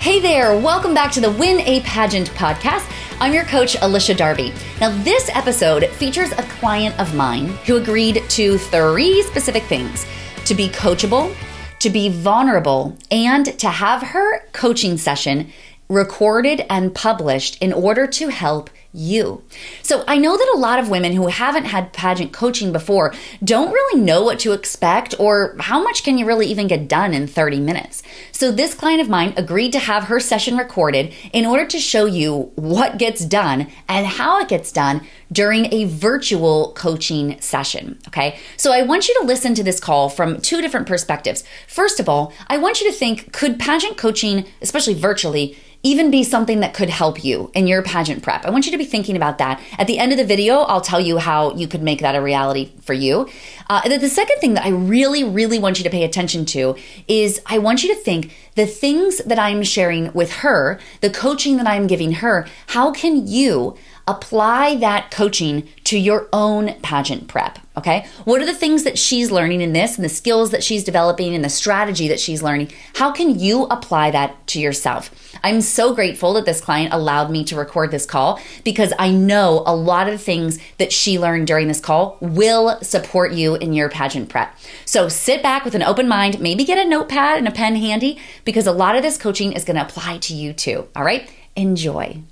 Hey there, welcome back to the Win a Pageant podcast. I'm your coach, Alicia Darby. Now, this episode features a client of mine who agreed to 3 specific things: to be coachable, to be vulnerable, and to have her coaching session recorded and published in order to help you. So I know that a lot of women who haven't had pageant coaching before don't really know what to expect or how much can you really even get done in 30 minutes. So this client of mine agreed to have her session recorded in order to show you what gets done and how it gets done during a virtual coaching session. Okay, so I want you to listen to this call from 2 different perspectives. First of all, I want you to think, could pageant coaching, especially virtually, even be something that could help you in your pageant prep? I want you to be thinking about that. At the end of the video, I'll tell you how you could make that a reality for you. The second thing that I really want you to pay attention to is I want you to think the things that I'm sharing with her, the coaching that I'm giving her, how can you apply that coaching to your own pageant prep, okay? What are the things that she's learning in this and the skills that she's developing and the strategy that she's learning? How can you apply that to yourself? I'm so grateful that this client allowed me to record this call because I know a lot of the things that she learned during this call will support you in your pageant prep. So sit back with an open mind, maybe get a notepad and a pen handy because a lot of this coaching is going to apply to you too, all right? Enjoy.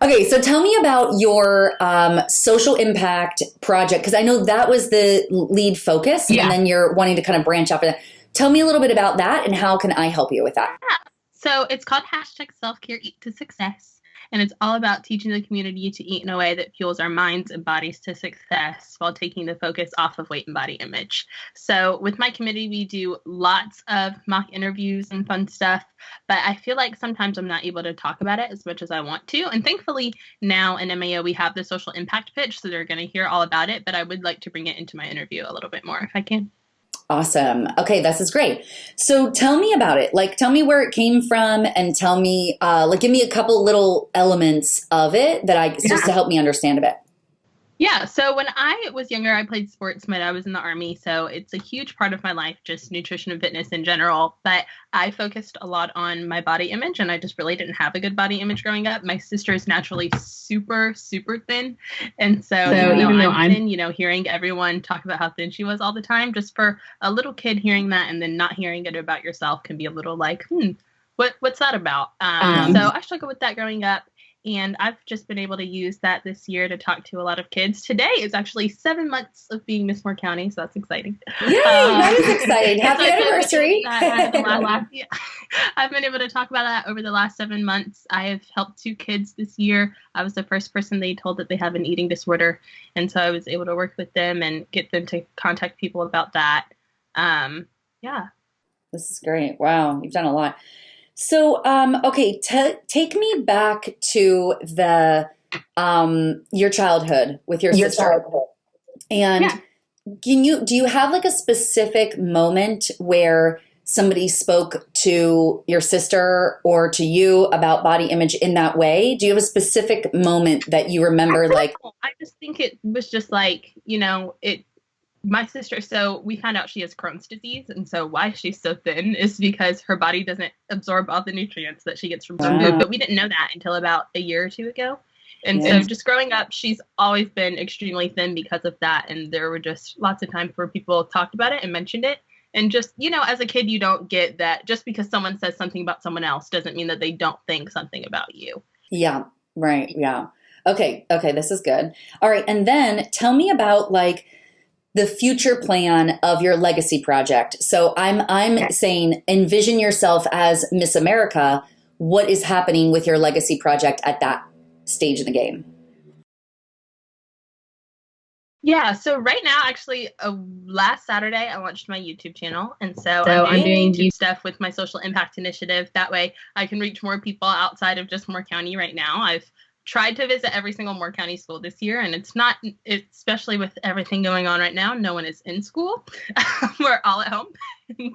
Okay, so tell me about your social impact project, because I know that was the lead focus, and then you're wanting to kind of branch off of that. Tell me a little bit about that, and how can I help you with that? Yeah. So it's called #selfcare eat to success. And it's all about teaching the community to eat in a way that fuels our minds and bodies to success while taking the focus off of weight and body image. So with my committee, we do lots of mock interviews and fun stuff, but I feel like sometimes I'm not able to talk about it as much as I want to. And thankfully now in MAO, we have the social impact pitch, so they're going to hear all about it, but I would like to bring it into my interview a little bit more if I can. Awesome. Okay, this is great. So tell me about it. Like, tell me where it came from and tell me, give me a couple little elements of it that just to help me understand a bit. Yeah. So when I was younger, I played sports. My dad was in the Army. So it's a huge part of my life, just nutrition and fitness in general. But I focused a lot on my body image, and I just really didn't have a good body image growing up. My sister is naturally super thin. And so even though I'm thin, hearing everyone talk about how thin she was all the time, just for a little kid hearing that and then not hearing it about yourself can be a little like, what's that about? So I struggled with that growing up. And I've just been able to use that this year to talk to a lot of kids. Today is actually 7 months of being Miss Moore County, so that's exciting. Yay, that is exciting. Happy anniversary. I've been able to talk about that over the last 7 months. I have helped 2 kids this year. I was the first person they told that they have an eating disorder. And so I was able to work with them and get them to contact people about that. This is great. Wow, you've done a lot. So, okay, take me back to your childhood with your sister. And do you have like a specific moment where somebody spoke to your sister or to you about body image in that way? Do you have a specific moment that you remember? I just think it was just like, my sister, so we found out she has Crohn's disease, and so why she's so thin is because her body doesn't absorb all the nutrients that she gets from food, but we didn't know that until about a year or 2 ago. And so just growing up, she's always been extremely thin because of that, and there were just lots of times where people talked about it and mentioned it, and just, as a kid, you don't get that just because someone says something about someone else doesn't mean that they don't think something about you. Yeah, right, yeah. Okay, this is good. All right, and then tell me about the future plan of your legacy project. So I'm saying envision yourself as Miss America. What is happening with your legacy project at that stage in the game? Yeah, so right now, actually, last Saturday, I launched my YouTube channel. And so I'm doing YouTube stuff with my social impact initiative. That way I can reach more people outside of just Moore County right now. I've tried to visit every single Moore County school this year, and especially with everything going on right now, no one is in school. We're all at home.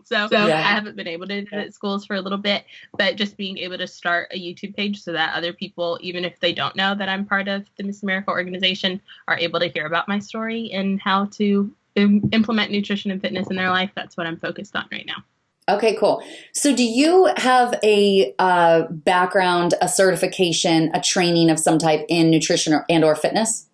so I haven't been able to visit schools for a little bit, but just being able to start a YouTube page so that other people, even if they don't know that I'm part of the Miss America organization, are able to hear about my story and how to implement nutrition and fitness in their life. That's what I'm focused on right now. Okay, cool. So do you have a background, a certification, a training of some type in nutrition or fitness?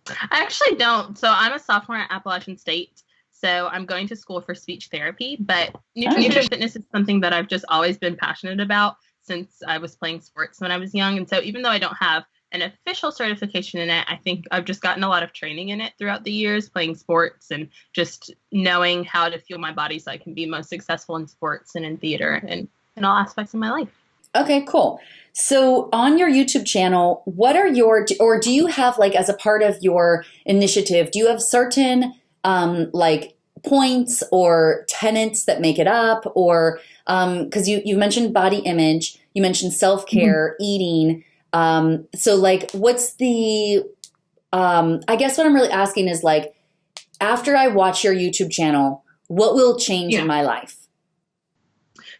I actually don't. So I'm a sophomore at Appalachian State. So I'm going to school for speech therapy, but nutrition and fitness is something that I've just always been passionate about since I was playing sports when I was young. And so even though I don't have an official certification in it, I think I've just gotten a lot of training in it throughout the years playing sports and just knowing how to fuel my body so I can be most successful in sports and in theater and in all aspects of my life. Okay, cool. So on your YouTube channel, what are or do you have like as a part of your initiative, do you have certain like points or tenets that make it up? Or because you mentioned body image, you mentioned self-care, eating. So like what's the, I guess what I'm really asking is like, after I watch your YouTube channel, what will change in my life?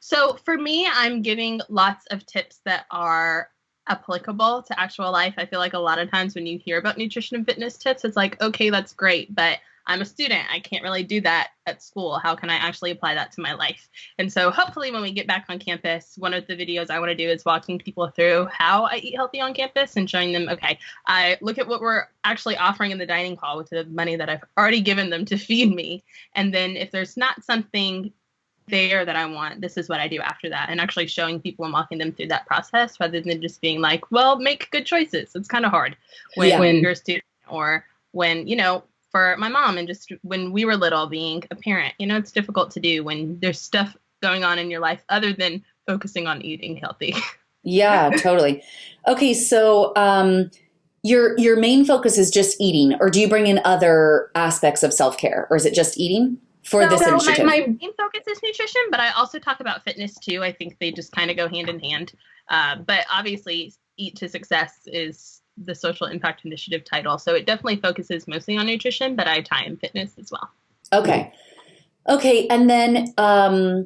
So for me, I'm giving lots of tips that are applicable to actual life. I feel like a lot of times when you hear about nutrition and fitness tips, it's like, okay, that's great, but I'm a student. I can't really do that at school. How can I actually apply that to my life? And so hopefully when we get back on campus, one of the videos I want to do is walking people through how I eat healthy on campus and showing them, okay, I look at what we're actually offering in the dining hall with the money that I've already given them to feed me. And then if there's not something there that I want, this is what I do after that, and actually showing people and walking them through that process rather than just being like, well, make good choices. It's kind of hard when you're a student, or when, for my mom and just when we were little being a parent, it's difficult to do when there's stuff going on in your life other than focusing on eating healthy. Yeah, totally. Okay, so your main focus is just eating, or do you bring in other aspects of self-care, or is it just eating? This initiative? My main focus is nutrition, but I also talk about fitness too. I think they just kind of go hand in hand. But obviously, Eat to Success is the social impact initiative title. So it definitely focuses mostly on nutrition, but I tie in fitness as well. Okay. Okay. And then so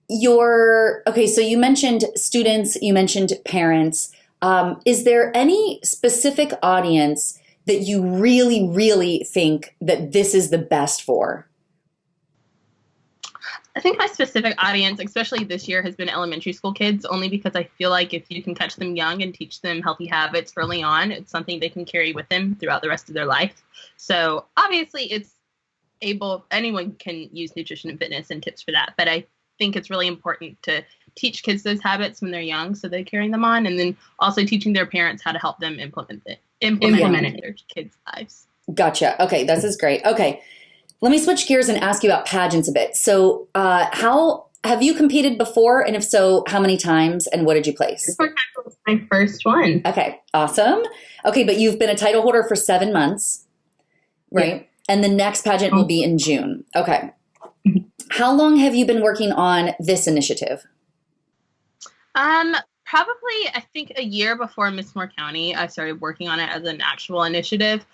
you mentioned students, you mentioned parents. Is there any specific audience that you really, really think that this is the best for? I think my specific audience, especially this year, has been elementary school kids, only because I feel like if you can catch them young and teach them healthy habits early on, it's something they can carry with them throughout the rest of their life. So obviously anyone can use nutrition and fitness and tips for that. But I think it's really important to teach kids those habits when they're young so they're carrying them on, and then also teaching their parents how to help them implement it in their kids' lives. Gotcha. Okay, this is great. Okay, let me switch gears and ask you about pageants a bit. So how have you competed before? And if so, how many times and what did you place? My first one. Okay, awesome. Okay, but you've been a title holder for 7 months, right? Yeah. And the next pageant will be in June. Okay. How long have you been working on this initiative? Probably, I think a year before Miss Moore County, I started working on it as an actual initiative,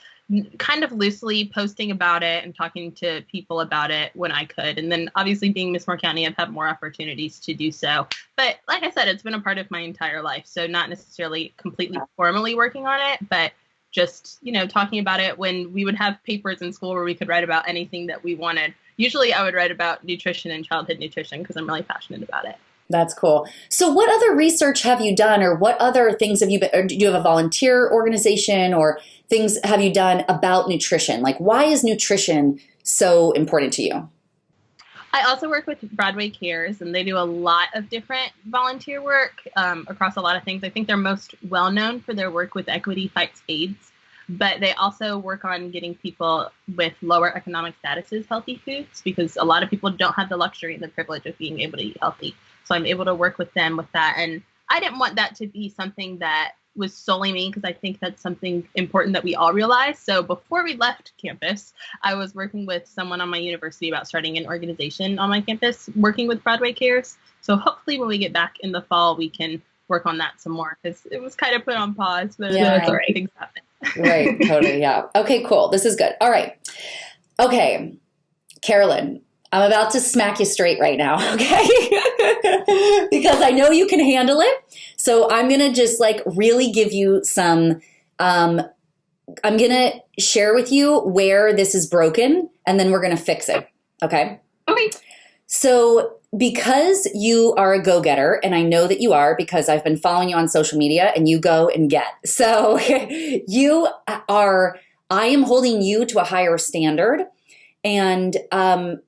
kind of loosely posting about it and talking to people about it when I could. And then obviously being Miss Moore County, I've had more opportunities to do so. But like I said, it's been a part of my entire life. So not necessarily completely formally working on it, but just, talking about it when we would have papers in school where we could write about anything that we wanted. Usually I would write about nutrition and childhood nutrition because I'm really passionate about it. That's cool. So what other research have you done, or what other things have you been, or do you have a volunteer organization or things have you done about nutrition? Like, why is nutrition so important to you? I also work with Broadway Cares, and they do a lot of different volunteer work across a lot of things. I think they're most well known for their work with Equity Fights AIDS, but they also work on getting people with lower economic statuses healthy foods, because a lot of people don't have the luxury and the privilege of being able to eat healthy. So I'm able to work with them with that. And I didn't want that to be something that was solely me, because I think that's something important that we all realize. So before we left campus, I was working with someone on my university about starting an organization on my campus, working with Broadway Cares. So hopefully when we get back in the fall, we can work on that some more, because it was kind of put on pause, but things happen. Right, totally, yeah. Okay, cool. This is good. All right. Okay, Karolyn, I'm about to smack you straight right now, okay? Because I know you can handle it. So I'm going to just really give you some, I'm going to share with you where this is broken, and then we're going to fix it, okay? Okay. So because you are a go-getter, and I know that you are because I've been following you on social media and you go and get. So I am holding you to a higher standard. And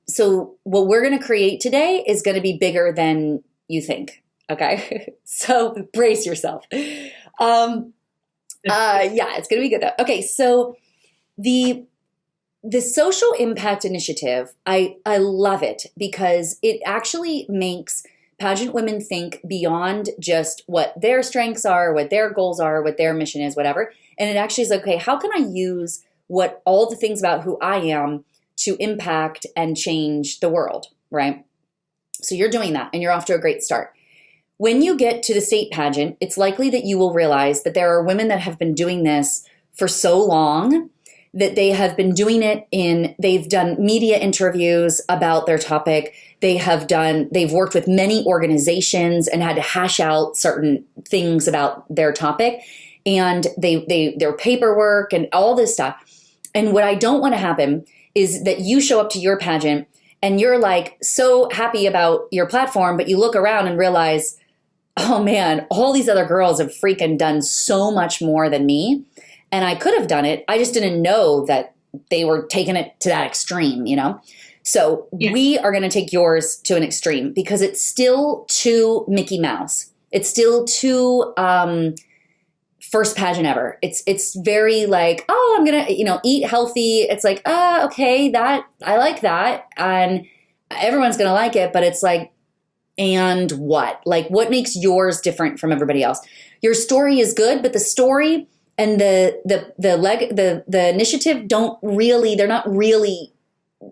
so what we're going to create today is going to be bigger than you think. Okay. So brace yourself. Yeah, it's going to be good though. Okay. So the social impact initiative, I love it because it actually makes pageant women think beyond just what their strengths are, what their goals are, what their mission is, whatever. And it actually is like, okay, how can I use what all the things about who I am to impact and change the world, right? So you're doing that and you're off to a great start. When you get to the state pageant, it's likely that you will realize that there are women that have been doing this for so long that they have been doing it they've done media interviews about their topic. They've worked with many organizations and had to hash out certain things about their topic, and their paperwork and all this stuff. And what I don't want to happen is that you show up to your pageant and you're like so happy about your platform, but you look around and realize, oh man, all these other girls have freaking done so much more than me. And I could have done it. I just didn't know that they were taking it to that extreme, So we are going to take yours to an extreme because it's still too Mickey Mouse. It's still too first pageant ever. It's very like, oh, I'm going to, eat healthy. It's like, okay, I like that. And everyone's going to like it. But it's like, and what? Like, what makes yours different from everybody else? Your story is good, but the story and the initiative they're not really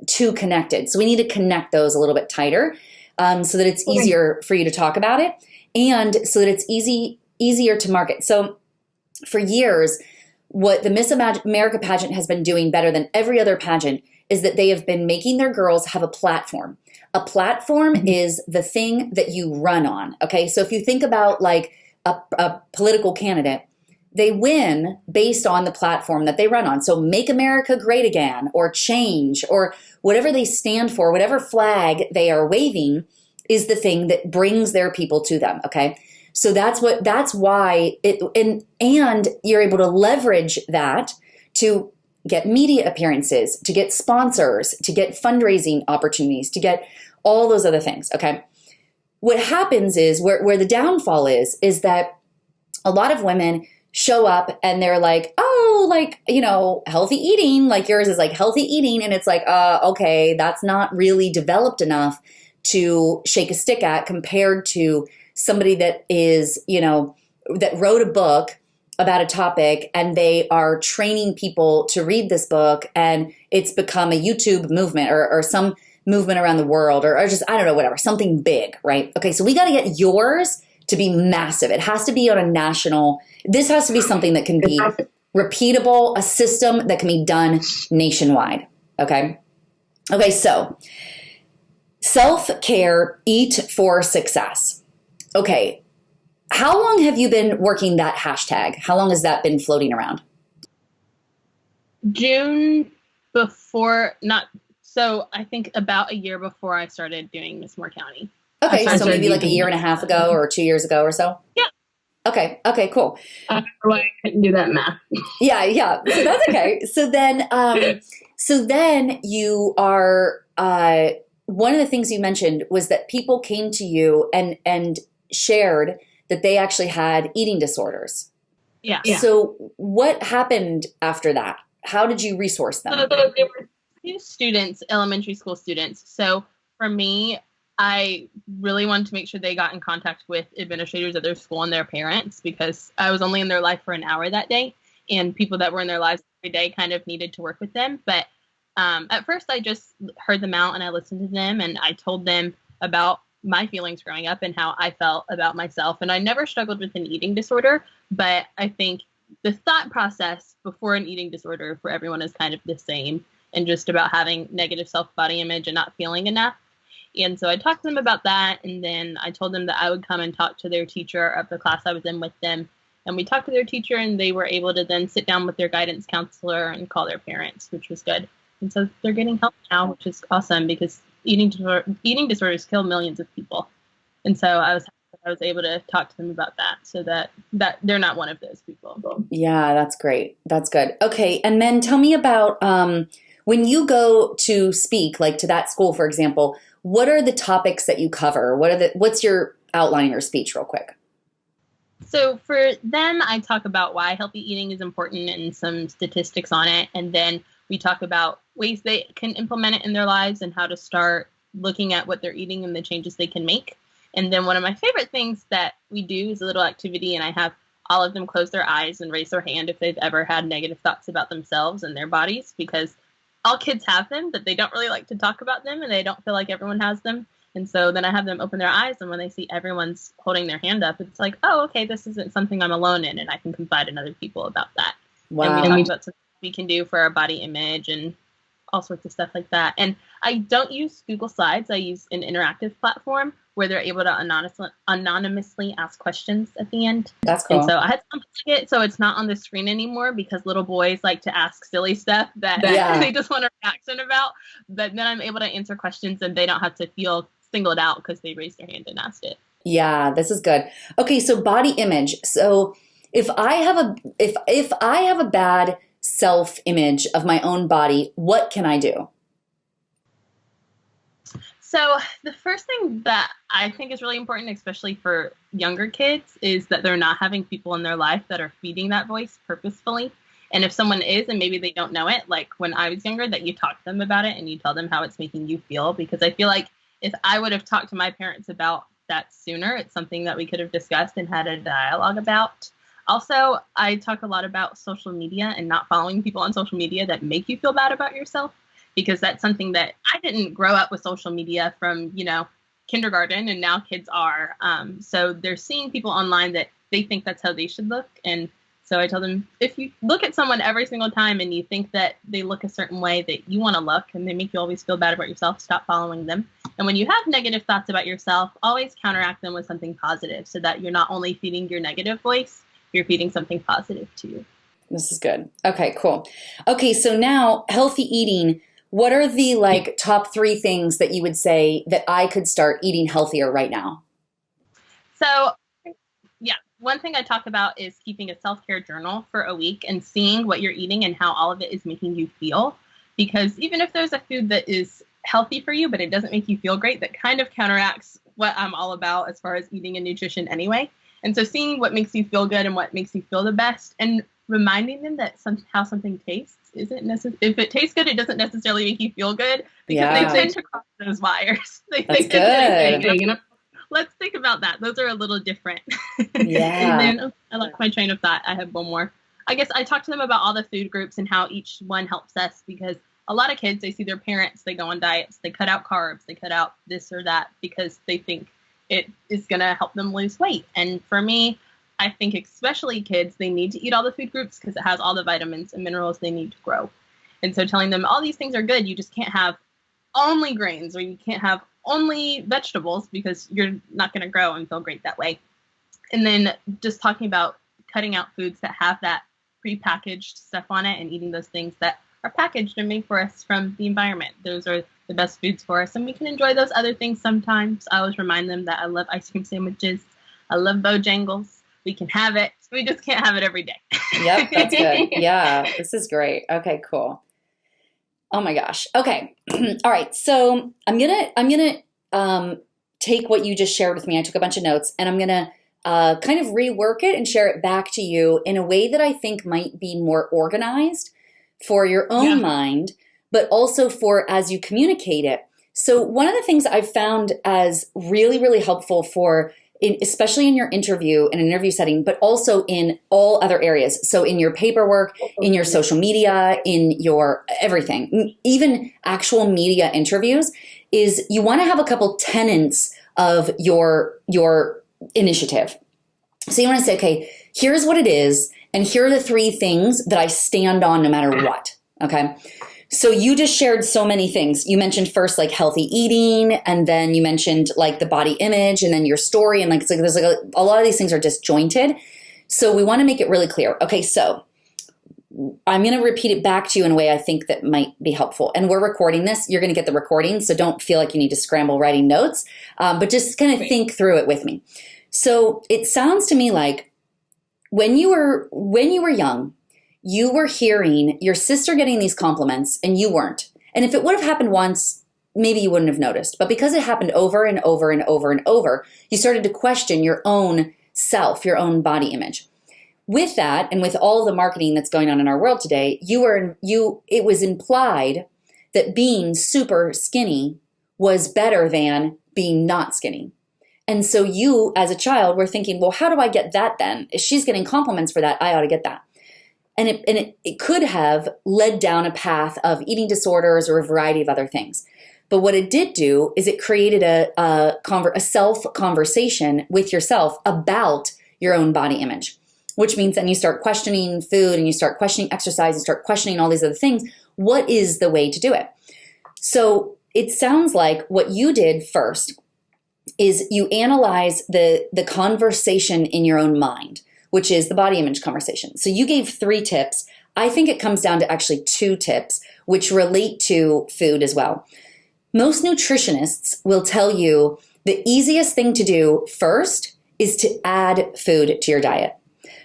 too connected. So we need to connect those a little bit tighter so that it's easier for you to talk about it and so that it's easier to market. So for years, what the Miss America pageant has been doing better than every other pageant is that they have been making their girls have a platform. A platform is the thing that you run on. Okay. So if you think about like a political candidate, they win based on the platform that they run on. So Make America Great Again or Change or whatever they stand for, whatever flag they are waving is the thing that brings their people to them. Okay. So that's why and you're able to leverage that to get media appearances, to get sponsors, to get fundraising opportunities, to get all those other things. Okay. What happens is where the downfall is that a lot of women show up and they're like, oh, like, healthy eating, like yours is like healthy eating. And it's like, okay, that's not really developed enough to shake a stick at compared to somebody that is, that wrote a book about a topic and they are training people to read this book and it's become a YouTube movement or some movement around the world or just, I don't know, whatever, something big, right? Okay, so we got to get yours to be massive. It has to be on a national, this has to be something that can be repeatable, a system that can be done nationwide, okay? Okay, so self-care, eat for success. Okay, how long have you been working that hashtag? How long has that been floating around? June before, so I think about a year before I started doing Miss Moore County. Okay, so maybe like a year and a half ago or 2 years ago or so? Yeah. Okay, cool. I couldn't do that math. Yeah. So that's okay. So then you are, one of the things you mentioned was that people came to you and shared that they actually had eating disorders. Yeah. So what happened after that? How did you resource them? So they were students, elementary school students. So for me, I really wanted to make sure they got in contact with administrators at their school and their parents because I was only in their life for an hour that day and people that were in their lives every day kind of needed to work with them. But at first I just heard them out and I listened to them and I told them about my feelings growing up and how I felt about myself. And I never struggled with an eating disorder, but I think the thought process before an eating disorder for everyone is kind of the same and just about having negative self-body image and not feeling enough. And so I talked to them about that. And then I told them that I would come and talk to their teacher of the class I was in with them. And we talked to their teacher and they were able to then sit down with their guidance counselor and call their parents, which was good. And so they're getting help now, which is awesome because, eating disorders kill millions of people. And so I was able to talk to them about that so that they're not one of those people. Yeah, that's great. That's good. Okay. And then tell me about when you go to speak, like to that school, for example, what are the topics that you cover? What's your outline of your speech real quick? So for them, I talk about why healthy eating is important and some statistics on it. And then we talk about ways they can implement it in their lives and how to start looking at what they're eating and the changes they can make. And then one of my favorite things that we do is a little activity, and I have all of them close their eyes and raise their hand if they've ever had negative thoughts about themselves and their bodies, because all kids have them, but they don't really like to talk about them and they don't feel like everyone has them. And so then I have them open their eyes, and when they see everyone's holding their hand up, it's like, oh, okay, this isn't something I'm alone in, and I can confide in other people about that. Wow. And we talk about something we can do for our body image and all sorts of stuff like that. And I don't use Google Slides. I use an interactive platform where they're able to anonymously ask questions at the end. That's cool. And so I had to unplug it so it's not on the screen anymore, because little boys like to ask silly stuff that they just want a reaction about. But then I'm able to answer questions and they don't have to feel singled out because they raised their hand and asked it. Yeah, this is good. Okay, so body image. So if I have a bad self-image of my own body, what can I do? So the first thing that I think is really important, especially for younger kids, is that they're not having people in their life that are feeding that voice purposefully. And if someone is, and maybe they don't know it, like when I was younger, that you talk to them about it and you tell them how it's making you feel. Because I feel like if I would have talked to my parents about that sooner, it's something that we could have discussed and had a dialogue about. Also, I talk a lot about social media and not following people on social media that make you feel bad about yourself, because that's something that I didn't grow up with social media from, kindergarten, and now kids are. So they're seeing people online that they think that's how they should look. And so I tell them, if you look at someone every single time and you think that they look a certain way that you want to look and they make you always feel bad about yourself, stop following them. And when you have negative thoughts about yourself, always counteract them with something positive, so that you're not only feeding your negative voice, you're feeding something positive to you. This is good. Okay, cool. Okay, so now healthy eating. What are the top 3 things that you would say that I could start eating healthier right now? So, yeah, one thing I talk about is keeping a self-care journal for a week and seeing what you're eating and how all of it is making you feel. Because even if there's a food that is healthy for you, but it doesn't make you feel great, that kind of counteracts what I'm all about as far as eating and nutrition anyway. And so seeing what makes you feel good and what makes you feel the best, and reminding them that how something tastes isn't necessarily, if it tastes good, it doesn't necessarily make you feel good, because they tend to cross those wires. That's good. Let's think about that. Those are a little different. Yeah. And then I like my train of thought. I have one more. I guess I talk to them about all the food groups and how each one helps us, because a lot of kids, they see their parents, they go on diets, they cut out carbs, they cut out this or that because they think it is going to help them lose weight. And for me, I think especially kids, they need to eat all the food groups because it has all the vitamins and minerals they need to grow. And so telling them all these things are good, you just can't have only grains, or you can't have only vegetables, because you're not going to grow and feel great that way. And then just talking about cutting out foods that have that prepackaged stuff on it and eating those things that are packaged and made for us from the environment. Those are the best foods for us. And we can enjoy those other things sometimes. I always remind them that I love ice cream sandwiches. I love Bojangles. We can have it. We just can't have it every day. Yep, that's good. Yeah, this is great. Okay, cool. Oh my gosh. Okay. All right. So I'm gonna take what you just shared with me. I took a bunch of notes, and I'm gonna kind of rework it and share it back to you in a way that I think might be more organized for your own mind, but also for as you communicate it. So one of the things I've found as really, really helpful especially in your interview, in an interview setting, but also in all other areas. So in your paperwork, in your social media, in your everything, even actual media interviews, is you want to have a couple tenets of your initiative. So you want to say, okay, here's what it is, and here are the 3 things that I stand on no matter what. Okay. So you just shared so many things. You mentioned first healthy eating, and then you mentioned the body image, and then your story, and there's a lot of these things are disjointed. So we want to make it really clear. Okay, so I'm going to repeat it back to you in a way I think that might be helpful. And we're recording this. You're going to get the recording, so don't feel like you need to scramble writing notes, but just kind of think through it with me. So it sounds to me like when you were young, you were hearing your sister getting these compliments and you weren't. And if it would have happened once, maybe you wouldn't have noticed. But because it happened over and over and over and over, you started to question your own self, your own body image. With that, and with all the marketing that's going on in our world today, it was implied that being super skinny was better than being not skinny. And so you, as a child, were thinking, well, how do I get that then? If she's getting compliments for that, I ought to get that. And it could have led down a path of eating disorders or a variety of other things. But what it did do is it created a self-conversation with yourself about your own body image, which means then you start questioning food and you start questioning exercise and start questioning all these other things. What is the way to do it? So it sounds like what you did first is you analyze the conversation in your own mind, which is the body image conversation. So you gave 3 tips. I think it comes down to actually 2 tips, which relate to food as well. Most nutritionists will tell you the easiest thing to do first is to add food to your diet.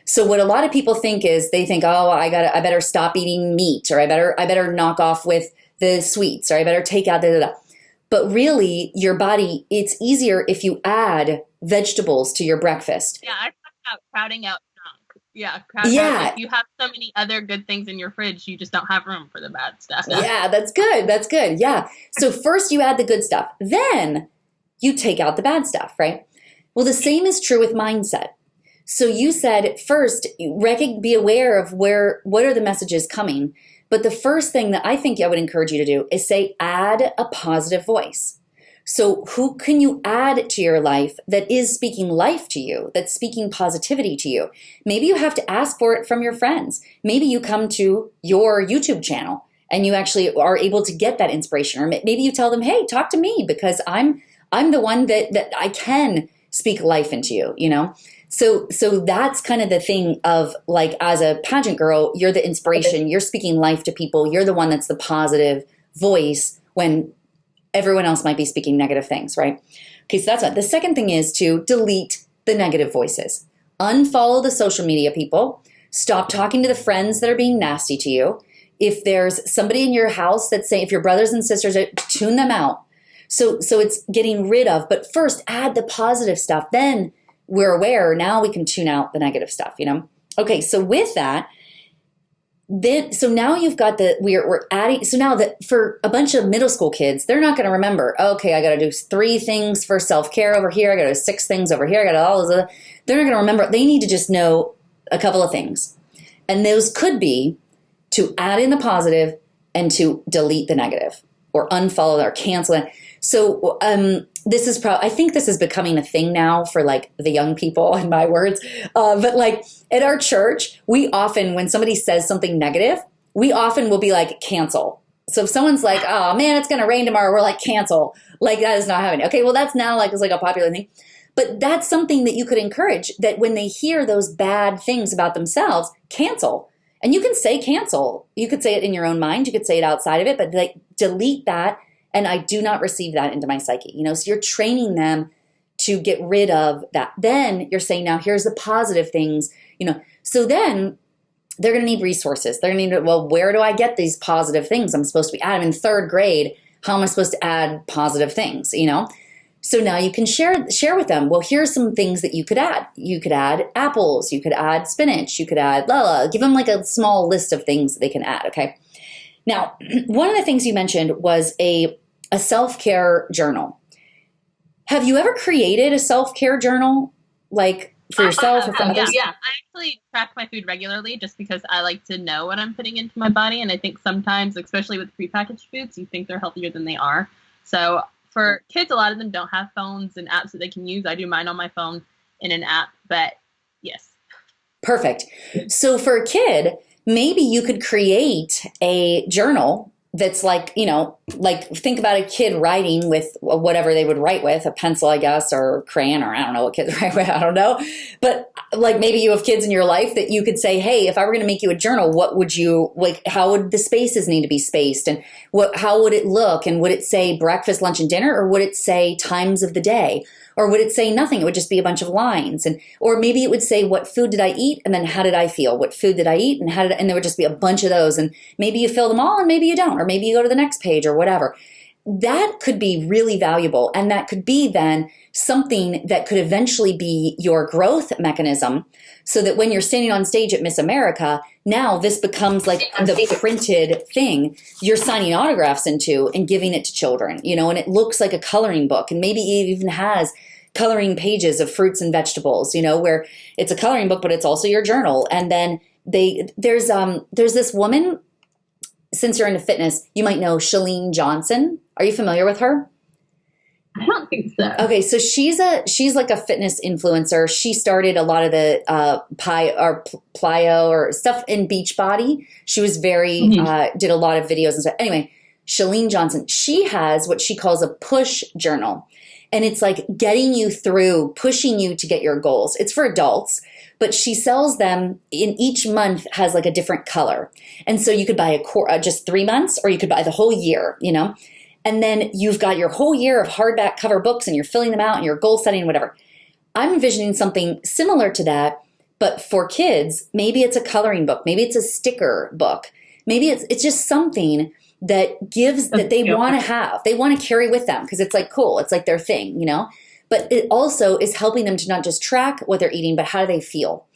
So what a lot of people think is they think, oh, I better stop eating meat, or I better knock off with the sweets, or I better take out the. But really, your body, it's easier if you add vegetables to your breakfast. Yeah, I talk about crowding out junk. Yeah, crowding out. Like, you have so many other good things in your fridge, you just don't have room for the bad stuff. Yeah, that's good. That's good. Yeah. So first you add the good stuff. Then you take out the bad stuff, right? Well, the same is true with mindset. So you said first, be aware of what are the messages coming. But the first thing that I think I would encourage you to do is say, add a positive voice. So who can you add to your life that is speaking life to you, that's speaking positivity to you? Maybe you have to ask for it from your friends. Maybe you come to your YouTube channel and you actually are able to get that inspiration. Or maybe you tell them, hey, talk to me because I'm the one that I can speak life into you, you know? So that's kind of the thing of like, as a pageant girl, you're the inspiration, you're speaking life to people, you're the one that's the positive voice when everyone else might be speaking negative things, right? Okay, so that's what. The second thing is to delete the negative voices. Unfollow the social media people. Stop talking to the friends that are being nasty to you. If there's somebody in your house that's saying, if your brothers and sisters, tune them out. So it's getting rid of, but first add the positive stuff. Then we're aware, now we can tune out the negative stuff, you know? Okay, so with that, so now you've got we're adding, so now that for a bunch of middle school kids, they're not going to remember, okay, I got to do 3 things for self-care over here, I got to do 6 things over here, I got to all those other, they're not going to remember. They need to just know a couple of things. And those could be to add in the positive and to delete the negative or unfollow or cancel it. So this is I think this is becoming a thing now for like the young people, in my words. But like at our church, we often, when somebody says something negative, we often will be like, cancel. So if someone's like, oh man, it's going to rain tomorrow, we're like, cancel. Like that is not happening. Okay, well that's now it's like a popular thing. But that's something that you could encourage, that when they hear those bad things about themselves, cancel. And you can say cancel. You could say it in your own mind. You could say it outside of it, but like delete that. And I do not receive that into my psyche. You know, so you're training them to get rid of that. Then you're saying, now here's the positive things, you know. So then they're going to need resources. They're going to need, well, where do I get these positive things? I'm supposed to be I'm in 3rd grade. How am I supposed to add positive things, you know? So now you can share with them, well, here's some things that you could add. You could add apples. You could add spinach. You could add give them like a small list of things that they can add, okay? Now, one of the things you mentioned was a self-care journal. Have you ever created a self-care journal, like for yourself or for others? Yeah, I actually track my food regularly just because I like to know what I'm putting into my body. And I think sometimes, especially with prepackaged foods, you think they're healthier than they are. So for kids, a lot of them don't have phones and apps that they can use. I do mine on my phone in an app, but yes. Perfect. So for a kid, maybe you could create a journal that's like, you know, like think about a kid writing with whatever they would write with, a pencil, I guess, or crayon, or I don't know what kids write with, I don't know. But like maybe you have kids in your life that you could say, hey, if I were going to make you a journal, what would you like? How would the spaces need to be spaced, and how would it look? And would it say breakfast, lunch, and dinner, or would it say times of the day, or would it say nothing? It would just be a bunch of lines, or maybe it would say, what food did I eat, and then how did I feel? What food did I eat, and and there would just be a bunch of those, and maybe you fill them all, and maybe you don't, or maybe you go to the next page or whatever. That could be really valuable, and that could be then something that could eventually be your growth mechanism, so that when you're standing on stage at Miss America, now this becomes like the printed thing you're signing autographs into and giving it to children, and it looks like a coloring book, and maybe it even has coloring pages of fruits and vegetables, where it's a coloring book, but it's also your journal. And then there's this woman, since you're into fitness, you might know Chalene Johnson. Are you familiar with her? I don't think so. Okay, so she's like a fitness influencer. She started a lot of the plyo or stuff in Beachbody. She was did a lot of videos and stuff. Anyway, Chalene Johnson, she has what she calls a push journal. And it's like getting you through, pushing you to get your goals. It's for adults, but she sells them in each month has like a different color. And so you could buy just 3 months, or you could buy the whole year, And then you've got your whole year of hardback cover books, and you're filling them out and you're goal setting, whatever. I'm envisioning something similar to that, but for kids. Maybe it's a coloring book. Maybe it's a sticker book. Maybe it's just something that gives that they want to have. They want to carry with them because it's like cool. It's like their thing, But it also is helping them to not just track what they're eating, but how do they feel.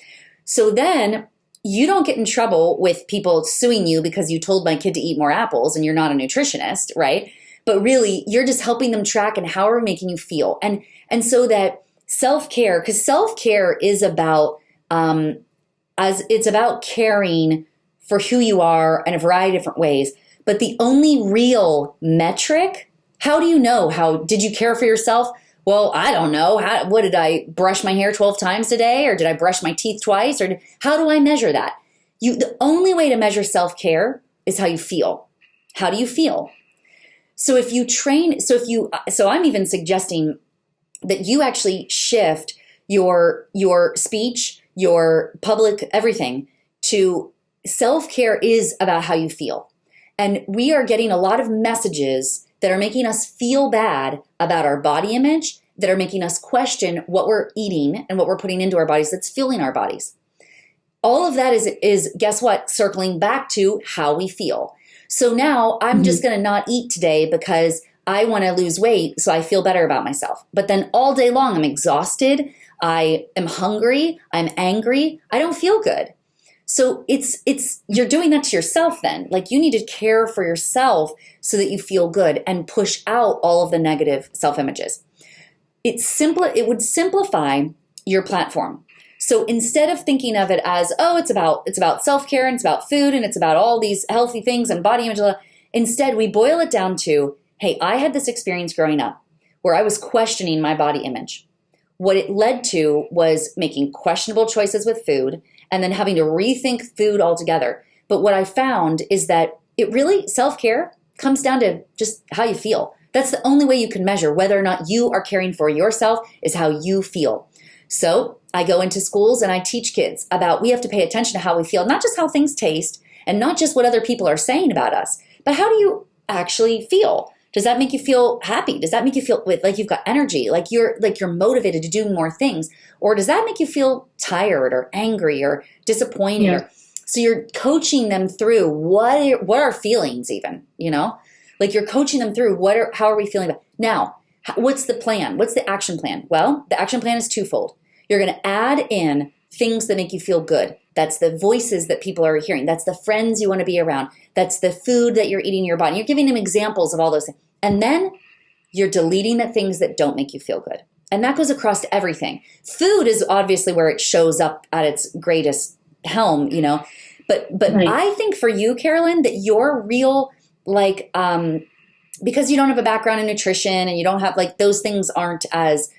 So then you don't get in trouble with people suing you because you told my kid to eat more apples and you're not a nutritionist, right? But really, you're just helping them track and how are we making you feel. And so that self-care, because self-care is about it's about caring for who you are in a variety of different ways. But the only real metric, how do you know? Did you care for yourself? Well, I don't know. What did I brush my hair 12 times today? Or did I brush my teeth twice? Or how do I measure that? The only way to measure self-care is how you feel. How do you feel? So if you train, so I'm even suggesting that you actually shift your speech, your public, everything to self-care is about how you feel. And we are getting a lot of messages that are making us feel bad about our body image, that are making us question what we're eating and what we're putting into our bodies that's fueling our bodies. All of that is guess what? Circling back to how we feel. So now I'm just going to not eat today because I want to lose weight so I feel better about myself. But then all day long I'm exhausted, I am hungry, I'm angry, I don't feel good. So you're doing that to yourself then. Like you need to care for yourself so that you feel good and push out all of the negative self-images. It would simplify your platform. So instead of thinking of it as, it's about self-care and it's about food and it's about all these healthy things and body image, instead we boil it down to, hey, I had this experience growing up where I was questioning my body image. What it led to was making questionable choices with food and then having to rethink food altogether. But what I found is that it really, self-care comes down to just how you feel. That's the only way you can measure whether or not you are caring for yourself is how you feel. So I go into schools and I teach kids about we have to pay attention to how we feel, not just how things taste and not just what other people are saying about us, but how do you actually feel? Does that make you feel happy? Does that make you feel like you've got energy, like you're motivated to do more things? Or does that make you feel tired or angry or disappointed? Yeah. So you're coaching them through what are feelings even, Like you're coaching them through how are we feeling about now? What's the plan? What's the action plan? Well, the action plan is twofold. You're going to add in things that make you feel good. That's the voices that people are hearing. That's the friends you want to be around. That's the food that you're eating in your body. You're giving them examples of all those things. And then you're deleting the things that don't make you feel good. And that goes across to everything. Food is obviously where it shows up at its greatest helm, But right. I think for you, Karolyn, that your real, because you don't have a background in nutrition and you don't have, those things aren't as,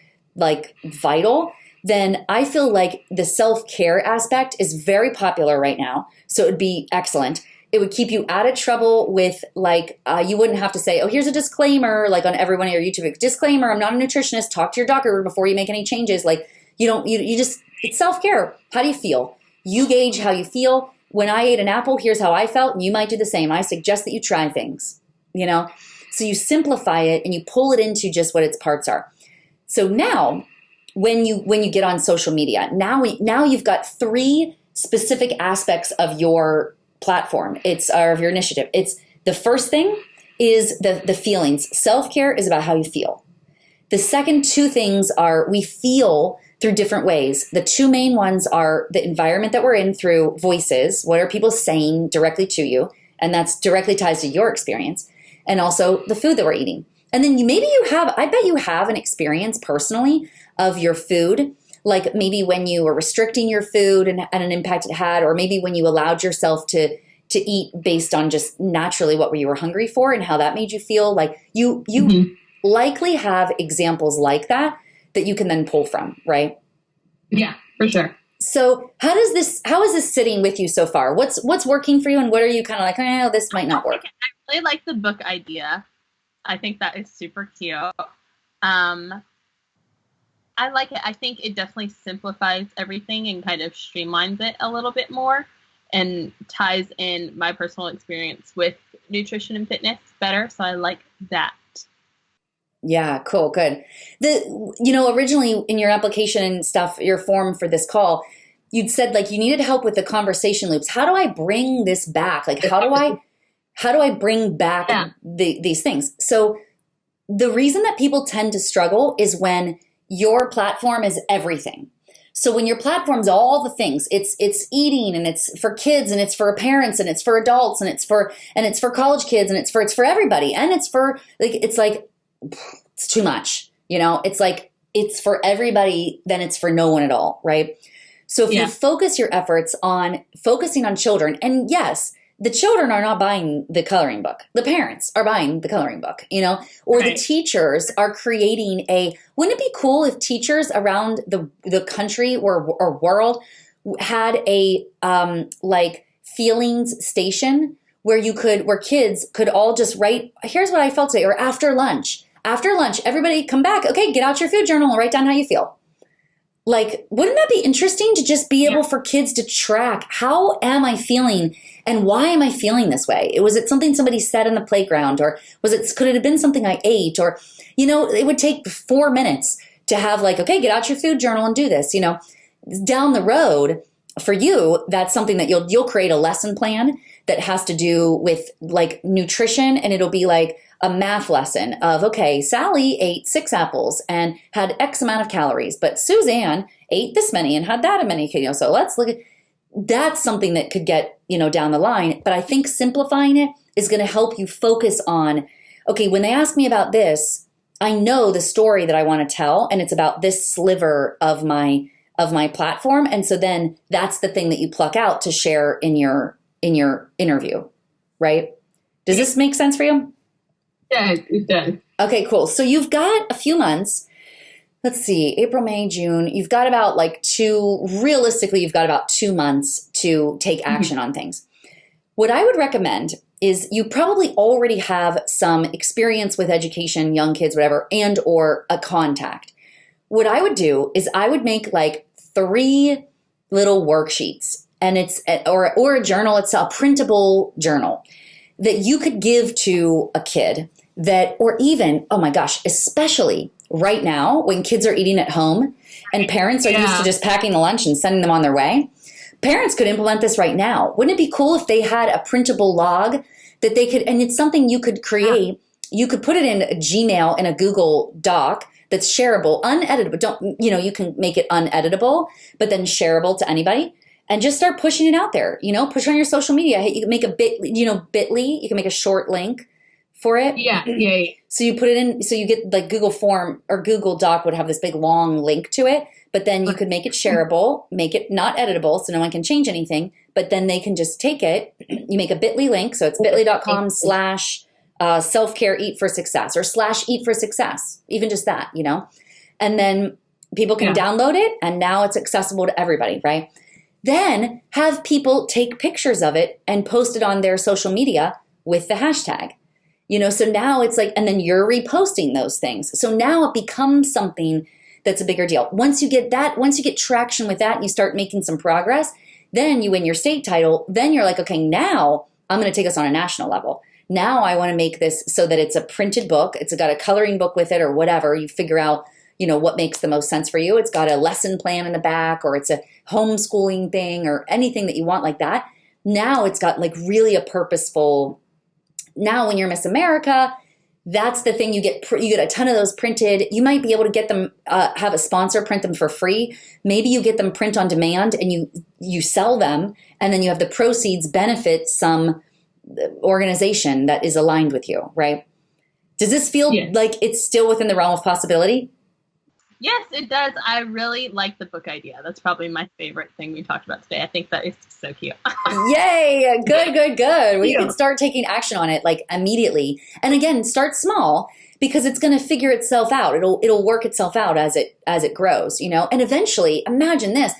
vital, then I feel like the self-care aspect is very popular right now. So it would be excellent. It would keep you out of trouble with you wouldn't have to say, here's a disclaimer, on every one of your YouTube, disclaimer, I'm not a nutritionist, talk to your doctor before you make any changes. You just, it's self-care. How do you feel? You gauge how you feel. When I ate an apple, here's how I felt, and you might do the same. I suggest that you try things, So you simplify it and you pull it into just what its parts are. So now, when you get on social media, now you've got 3 specific aspects of your platform. Or of your initiative. It's the first thing is the feelings. Self-care is about how you feel. The second 2 things are we feel through different ways. The 2 main ones are the environment that we're in through voices. What are people saying directly to you? And that's directly ties to your experience. And also the food that we're eating. And then I bet you have an experience personally of your food, like maybe when you were restricting your food and an impact it had, or maybe when you allowed yourself to eat based on just naturally what you were hungry for and how that made you feel. Like you likely have examples like that you can then pull from, right? Yeah, for sure. So how is this sitting with you so far? What's working for you, and what are you kind of like, this might not work? I really like the book idea. I think that is super cute. I like it. I think it definitely simplifies everything and kind of streamlines it a little bit more and ties in my personal experience with nutrition and fitness better. So I like that. Yeah, cool, good. Originally in your application and stuff, your form for this call, you'd said like you needed help with the conversation loops. How do I bring this back? Like how do I bring back these things? So the reason that people tend to struggle is when your platform is everything. So when your platform's all the things, it's eating, and it's for kids, and it's for parents, and it's for adults, and it's for college kids, and it's for everybody, and it's too much, It's like it's for everybody, then it's for no one at all, right? So if you focus your efforts on focusing on children, and yes, the children are not buying the coloring book. The parents are buying the coloring book, or the teachers are creating wouldn't it be cool if teachers around the country or world had a feelings station where kids could all just write, here's what I felt today, or after lunch, everybody come back. Okay, get out your food journal and write down how you feel. Like, wouldn't that be interesting to just be able for kids to track, how am I feeling and why am I feeling this way? Was it something somebody said in the playground, or could it have been something I ate? Or, it would take 4 minutes to have okay, get out your food journal and do this, Down the road for you, that's something that you'll create a lesson plan that has to do with nutrition, and it'll be a math lesson of, okay, Sally ate 6 apples and had X amount of calories, but Suzanne ate this many and had that many, so let's look at, that's something that could get, down the line. But I think simplifying it is going to help you focus on, okay, when they ask me about this, I know the story that I want to tell, and it's about this sliver of my platform. And so then that's the thing that you pluck out to share in your interview, right? Does this make sense for you? Yeah, it does. Okay, cool. So you've got a few months. Let's see, April, May, June. You've got about realistically, you've got about 2 months to take action on things. What I would recommend is you probably already have some experience with education, young kids, whatever, and or a contact. What I would do is I would make 3 little worksheets, and or a journal. It's a printable journal that you could give to a kid or even, oh my gosh, especially right now when kids are eating at home and parents are used to just packing the lunch and sending them on their way. Parents could implement this right now. Wouldn't it be cool if they had a printable log that they could, and it's something you could create. You could put it in a Gmail and a Google Doc that's shareable, uneditable. You can make it uneditable, but then shareable to anybody. And just start pushing it out there, push it on your social media. You can make a Bitly, you can make a short link for it. Yeah. So you put it in, so you get Google Form or Google Doc would have this big long link to it, but then you could make it shareable, make it not editable so no one can change anything, but then they can just take it. You make a Bitly link, so it's bit.com/self-care eat for success or /eat for success, even just that, and then people can download it, and now it's accessible to everybody, right? Then have people take pictures of it and post it on their social media with the hashtag, so now it's and then you're reposting those things. So now it becomes something that's a bigger deal. Once you get traction with that and you start making some progress, then you win your state title. Then you're like, okay, now I'm going to take us on a national level. Now I want to make this so that it's a printed book. It's got a coloring book with it or whatever. You figure out, what makes the most sense for you. It's got a lesson plan in the back, or it's a homeschooling thing, or anything that you want like that. Now it's got like really a purposeful. Now when you're Miss America, that's the thing. You get a ton of those printed. You might be able to get them, have a sponsor print them for free. Maybe you get them print on demand and you sell them, and then you have the proceeds benefit some organization that is aligned with you, right? Does this feel like it's still within the realm of possibility? Yes, it does. I really like the book idea. That's probably my favorite thing we talked about today. I think that is so cute. Yay. Good. Well, you can start taking action on it like immediately. And again, start small, because it's going to figure itself out. It'll work itself out as it grows, and eventually, imagine this,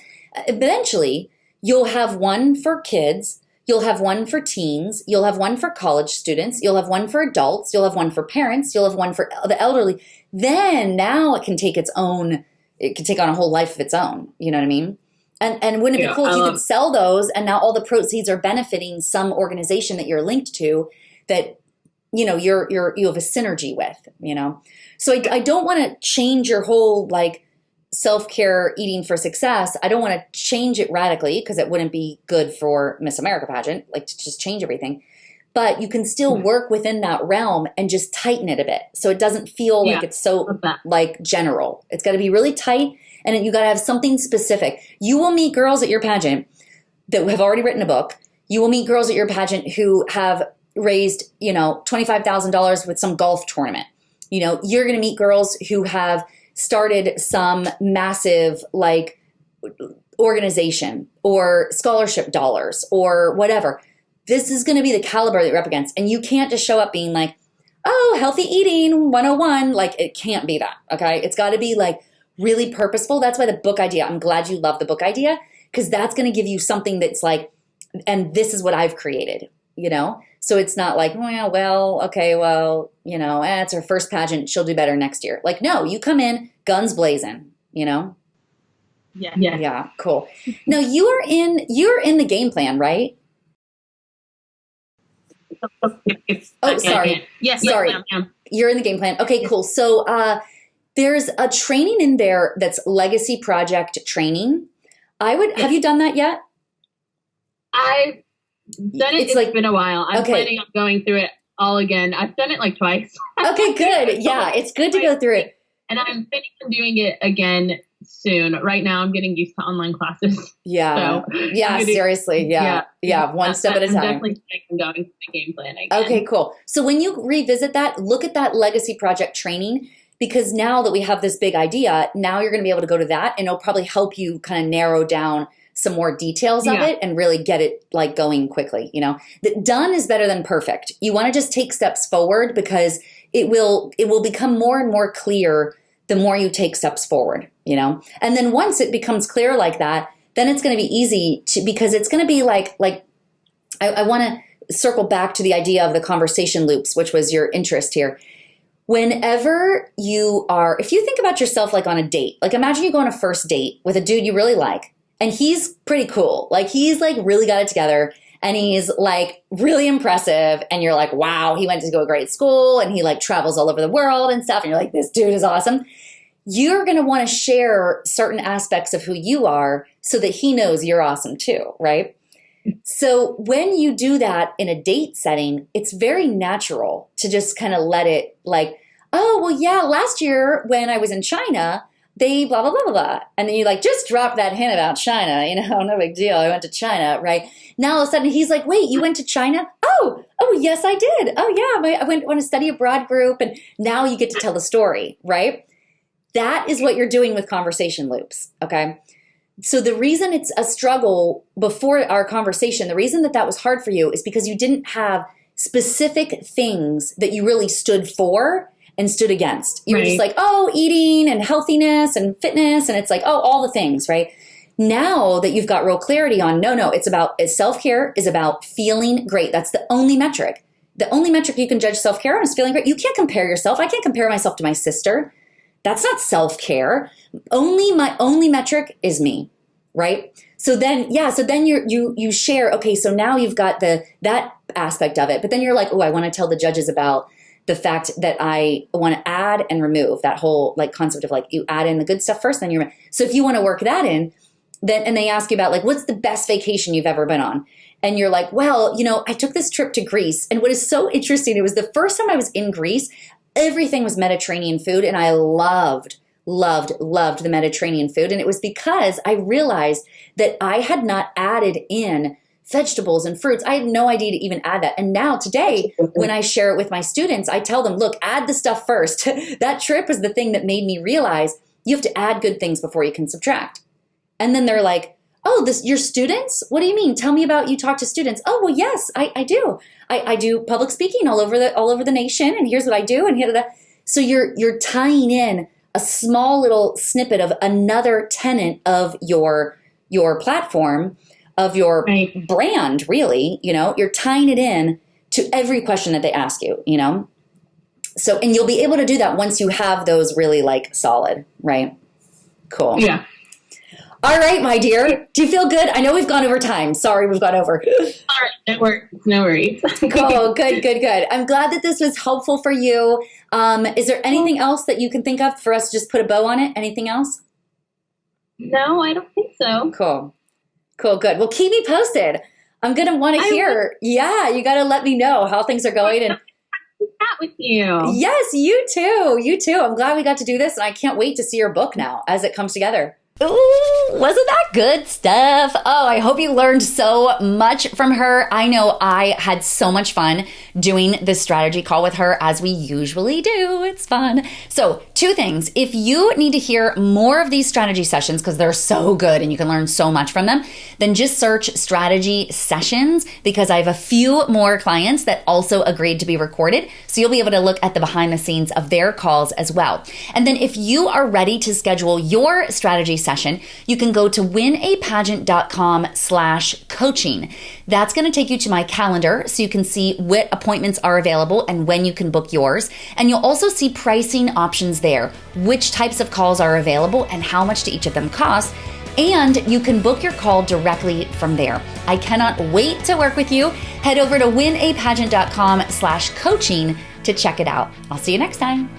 eventually you'll have one for kids. You'll have one for teens. You'll have one for college students. You'll have one for adults. You'll have one for parents. You'll have one for the elderly. Then now it can take on a whole life of its own. You know what I mean? And wouldn't it be cool if you could sell those, and now all the proceeds are benefiting some organization that you're linked to that, you have a synergy with, So I don't want to change your whole like self-care eating for success. I don't want to change it radically, because it wouldn't be good for Miss America pageant, like to just change everything. But you can still work within that realm and just tighten it a bit, so it doesn't feel like it's so like general. It's got to be really tight, and you got to have something specific. You will meet girls at your pageant that have already written a book. You will meet girls at your pageant who have raised, $25,000 with some golf tournament. You're going to meet girls who have started some massive like organization or scholarship dollars or whatever. This is going to be the caliber that you're up against. And you can't just show up being like, oh, healthy eating 101. Like, it can't be that. Okay. It's got to be like really purposeful. That's why the book idea, I'm glad you love the book idea, because that's going to give you something that's like, and this is what I've created, So it's not like, it's her first pageant. She'll do better next year. Like, no, you come in guns blazing, Yeah. Yeah. Cool. Now you're in the game plan, right? Oh, sorry. Yes. Sorry. You're in the game plan. Okay, cool. So there's a training in there that's legacy project training. Have you done that yet? I've done it. It's been a while. I'm planning on going through it all again. I've done it like twice. Okay, good. Yeah, it's good to go through it. And I'm planning on doing it again soon. Right now, I'm getting used to online classes. Yeah. So seriously. Yeah. One step at a time. I'm definitely going to the game plan again. Okay, cool. So when you revisit that, look at that legacy project training, because now that we have this big idea, now you're going to be able to go to that, and it'll probably help you kind of narrow down some more details of it and really get it like going quickly. That done is better than perfect. You want to just take steps forward, because it will become more and more clear the more you take steps forward, and then once it becomes clear like that, then it's going to be easy because it's going to be like I want to circle back to the idea of the conversation loops, which was your interest here. Whenever if you think about yourself like on a date, like imagine you go on a first date with a dude you really like, and he's pretty cool. Like he's like really got it together, and he's like really impressive. And you're like, wow, he went to go to a great school, and he like travels all over the world and stuff. And you're like, this dude is awesome. You're going to want to share certain aspects of who you are so that he knows you're awesome too, right? So when you do that in a date setting, it's very natural to just kind of let it like, oh, well, yeah, last year when I was in China, they blah, blah, blah, blah, blah. And then you like, just drop that hint about China, no big deal. I went to China, right? Now all of a sudden he's like, wait, you went to China? Oh, yes, I did. Oh yeah, I went on a study abroad group. And now you get to tell the story, right? That is what you're doing with conversation loops, okay? So the reason it's a struggle before our conversation, the reason that was hard for you is because you didn't have specific things that you really stood for and stood against. You were just like, oh, eating and healthiness and fitness. And it's like, oh, all the things, right? Now that you've got real clarity on, no, it's self-care is about feeling great. That's the only metric. The only metric you can judge self-care on is feeling great. You can't compare yourself. I can't compare myself to my sister. That's not self-care. My only metric is me, right? So then you share, okay, so now you've got that aspect of it, but then you're like, oh, I want to tell the judges about the fact that I want to add and remove that whole like concept of like you add in the good stuff first, then so if you want to work that in, then, and they ask you about like, what's the best vacation you've ever been on? And you're like, well, I took this trip to Greece. And what is so interesting, it was the first time I was in Greece, everything was Mediterranean food. And I loved the Mediterranean food. And it was because I realized that I had not added in vegetables and fruits. I had no idea to even add that. And now today, when I share it with my students, I tell them, look, add the stuff first. That trip was the thing that made me realize you have to add good things before you can subtract. And then they're like, oh, your students? What do you mean? Tell me about you talk to students. Oh, well, yes, I do. I do public speaking all over the nation. And here's what I do. And here, so you're tying in a small little snippet of another tenet of your platform, of your brand, really, you're tying it in to every question that they ask you, So, and you'll be able to do that once you have those really like solid, right? Cool. Yeah. All right, my dear. Do you feel good? I know we've gone over time. Sorry, we've gone over. All right, no worries. Cool. Good. I'm glad that this was helpful for you. Is there anything else that you can think of for us to just put a bow on it? Anything else? No, I don't think so. Cool. Good. Well, keep me posted. I'm going to want to hear. Yeah, you got to let me know how things are going. And chat with you. Yes, you too. I'm glad we got to do this. And I can't wait to see your book now as it comes together. Ooh, wasn't that good stuff? Oh, I hope you learned so much from her. I know I had so much fun doing this strategy call with her, as we usually do. It's fun. So 2 things. If you need to hear more of these strategy sessions, because they're so good and you can learn so much from them, then just search strategy sessions, because I have a few more clients that also agreed to be recorded. So you'll be able to look at the behind the scenes of their calls as well. And then if you are ready to schedule your strategy session, you can go to winapageant.com/coaching. That's going to take you to my calendar so you can see what appointments are available and when you can book yours. And you'll also see pricing options there, which types of calls are available and how much do each of them cost. And you can book your call directly from there. I cannot wait to work with you. Head over to winapageant.com/coaching to check it out. I'll see you next time.